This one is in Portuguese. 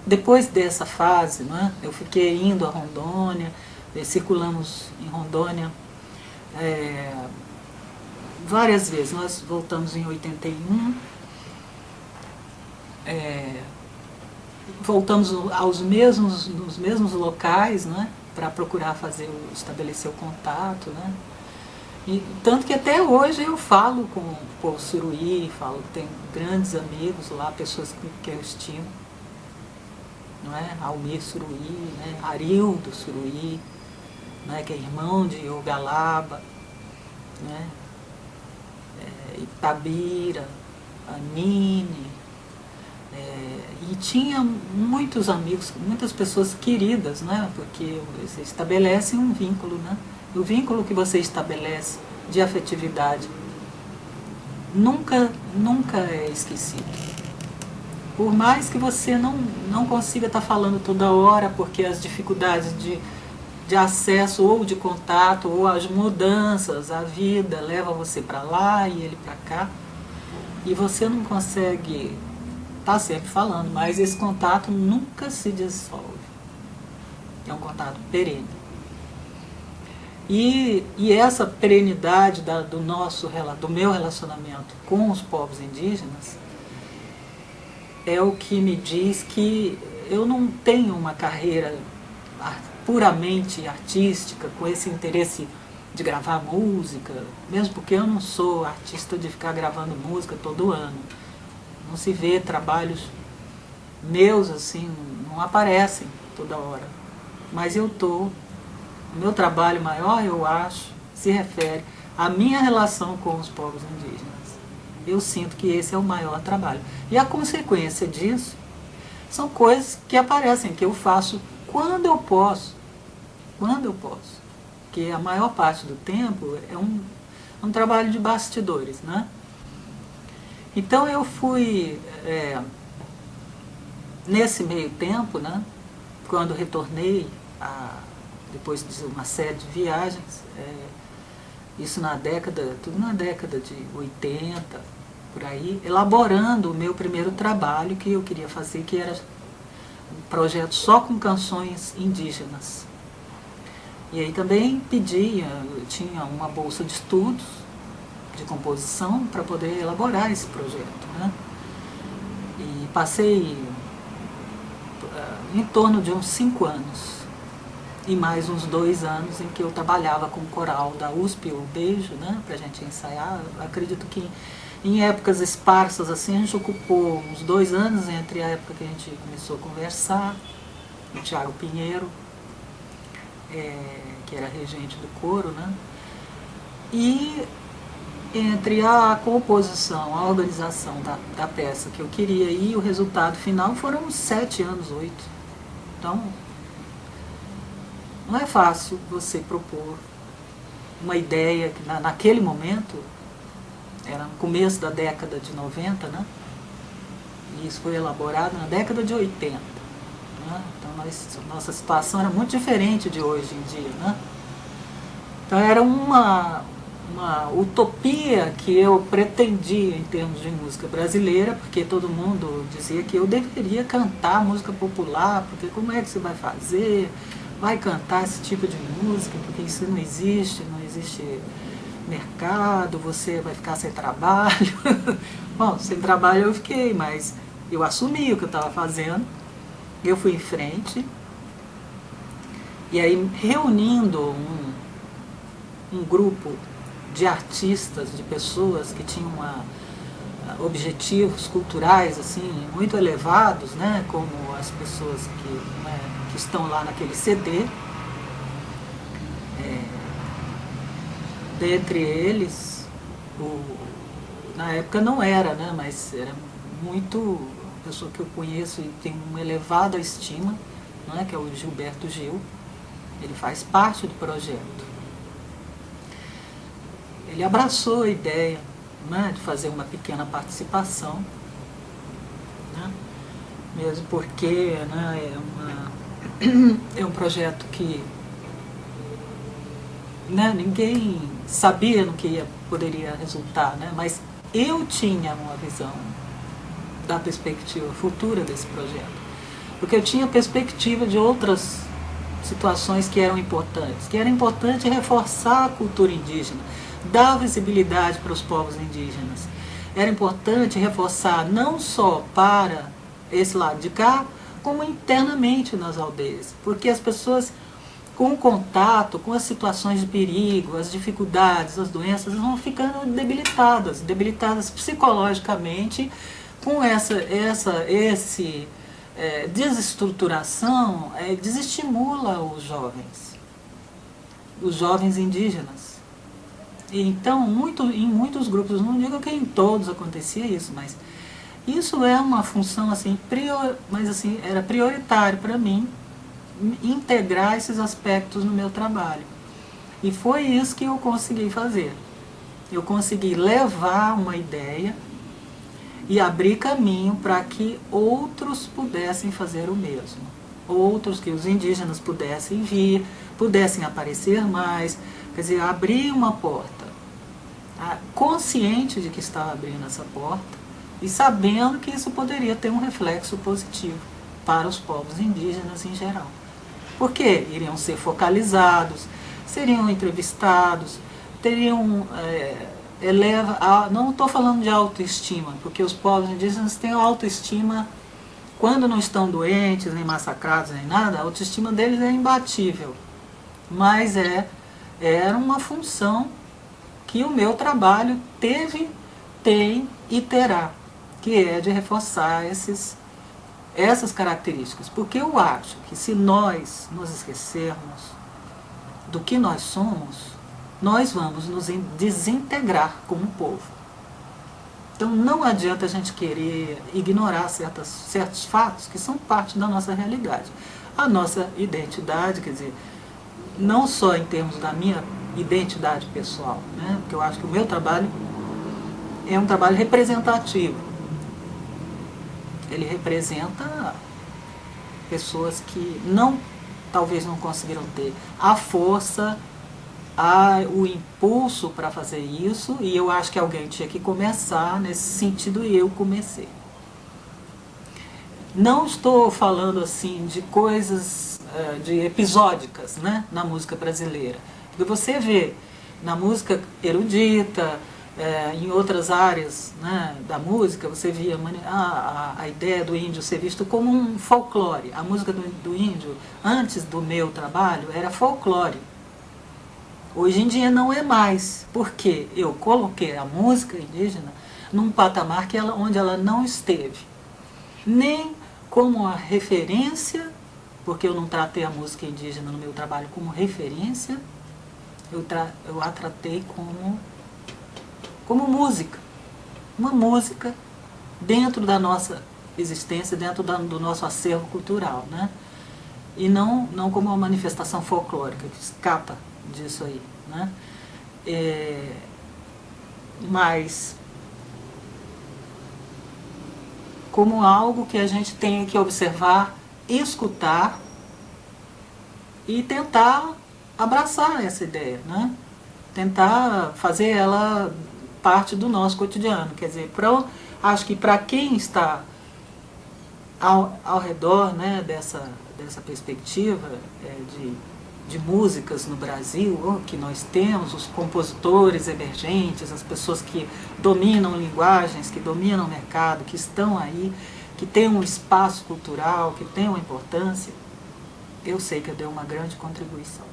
depois dessa fase, né, eu fiquei indo a Rondônia, circulamos em Rondônia várias vezes. Nós voltamos em 81, voltamos nos mesmos locais, né, para procurar estabelecer o contato, né. E, tanto que até hoje eu falo com o povo Suruí, tenho grandes amigos lá, pessoas que eu estimo, não é? Almir Suruí, né? Arildo Suruí, né? Que é irmão de Ogalaba, né? Itabira, Anine, e tinha muitos amigos, muitas pessoas queridas, né? Porque você estabelece um vínculo, né? O vínculo que você estabelece de afetividade nunca é esquecido. Por mais que você não consiga estar falando toda hora, porque as dificuldades de acesso ou de contato, ou as mudanças, a vida leva você para lá e ele para cá, e você não consegue estar sempre falando, mas esse contato nunca se dissolve. É um contato perene. E essa perenidade do meu relacionamento com os povos indígenas é o que me diz que eu não tenho uma carreira puramente artística, com esse interesse de gravar música, mesmo porque eu não sou artista de ficar gravando música todo ano. Não se vê trabalhos meus assim, não aparecem toda hora. Mas o meu trabalho maior, eu acho, se refere à minha relação com os povos indígenas. Eu sinto que esse é o maior trabalho. E a consequência disso são coisas que aparecem, que eu faço quando eu posso. Quando eu posso. Porque a maior parte do tempo é um trabalho de bastidores, né? Então eu fui, nesse meio tempo, né, quando retornei, depois de uma série de viagens, isso tudo na década de 80, por aí, elaborando o meu primeiro trabalho que eu queria fazer, que era um projeto só com canções indígenas. E aí também tinha uma bolsa de estudos, de composição, para poder elaborar esse projeto, né? E passei em torno de uns 5 anos, e mais uns 2 anos em que eu trabalhava com o coral da USP, o Beijo, né, para a gente ensaiar. Eu acredito que em épocas esparsas assim, a gente ocupou uns 2 anos entre a época que a gente começou a conversar, o Tiago Pinheiro, que era regente do coro, né, e entre a composição, a organização da peça que eu queria e o resultado final foram uns 7 anos, 8. Então, não é fácil você propor uma ideia que naquele momento, era no começo da década de 90, né? E isso foi elaborado na década de 80. Né? Então nossa situação era muito diferente de hoje em dia. Né? Então era uma utopia que eu pretendia em termos de música brasileira, porque todo mundo dizia que eu deveria cantar música popular, porque como é que você vai fazer? Vai cantar esse tipo de música, porque isso não existe mercado, você vai ficar sem trabalho. Bom, sem trabalho eu fiquei, mas eu assumi o que eu estava fazendo, eu fui em frente, e aí reunindo um grupo de artistas, de pessoas que tinham objetivos culturais assim, muito elevados, né, como as pessoas que estão lá naquele CD. Dentre eles, na época não era, né, mas era muito, uma pessoa que eu conheço e tenho uma elevada estima, né, que é o Gilberto Gil. Ele faz parte do projeto. Ele abraçou a ideia, né, de fazer uma pequena participação, né, mesmo porque, né, é um projeto que, né, ninguém sabia no que poderia resultar, né, mas eu tinha uma visão da perspectiva futura desse projeto. porque eu tinha perspectiva de outras situações que eram importantes. Que era importante reforçar a cultura indígena, dar visibilidade para os povos indígenas. Era importante reforçar não só para esse lado de cá, como internamente nas aldeias, porque as pessoas, com o contato, com as situações de perigo, as dificuldades, as doenças, vão ficando debilitadas psicologicamente, com esse desestruturação, desestimula os jovens indígenas. E então, em muitos grupos, não digo que em todos acontecia isso, mas isso é uma função assim, mas assim, era prioritário para mim integrar esses aspectos no meu trabalho. E foi isso que eu consegui fazer. Eu consegui levar uma ideia e abrir caminho para que outros pudessem fazer o mesmo. Outros, que os indígenas pudessem vir, pudessem aparecer mais. Quer dizer, abrir uma porta, consciente de que estava abrindo essa porta e sabendo que isso poderia ter um reflexo positivo para os povos indígenas em geral. Porque iriam ser focalizados, seriam entrevistados, teriam... não estou falando de autoestima, porque os povos indígenas têm autoestima quando não estão doentes, nem massacrados, nem nada, a autoestima deles é imbatível. Mas era uma função que o meu trabalho teve, tem e terá, que é de reforçar essas características. Porque eu acho que se nós nos esquecermos do que nós somos, nós vamos nos desintegrar como povo. Então não adianta a gente querer ignorar certos fatos que são parte da nossa realidade. A nossa identidade, quer dizer, não só em termos da minha identidade pessoal, né? Porque eu acho que o meu trabalho é um trabalho representativo. Ele representa pessoas que talvez não conseguiram ter a força, o impulso para fazer isso, e eu acho que alguém tinha que começar nesse sentido, e eu comecei. Não estou falando assim de coisas de episódicas, né, na música brasileira, porque você vê na música erudita, em outras áreas, né, da música, você via a ideia do índio ser visto como um folclore. A música do índio, antes do meu trabalho, era folclore. Hoje em dia não é mais, porque eu coloquei a música indígena num patamar onde ela não esteve. Nem como a referência, porque eu não tratei a música indígena no meu trabalho como referência, eu a tratei como música. Uma música dentro da nossa existência, dentro do nosso acervo cultural, né? E não como uma manifestação folclórica que escapa disso aí, né? Mas como algo que a gente tem que observar, escutar e tentar abraçar essa ideia, né? Tentar fazer ela parte do nosso cotidiano. Quer dizer, acho que para quem está ao redor, né, dessa perspectiva de músicas no Brasil, que nós temos, os compositores emergentes, as pessoas que dominam linguagens, que dominam o mercado, que estão aí, que têm um espaço cultural, que têm uma importância, eu sei que eu dei uma grande contribuição.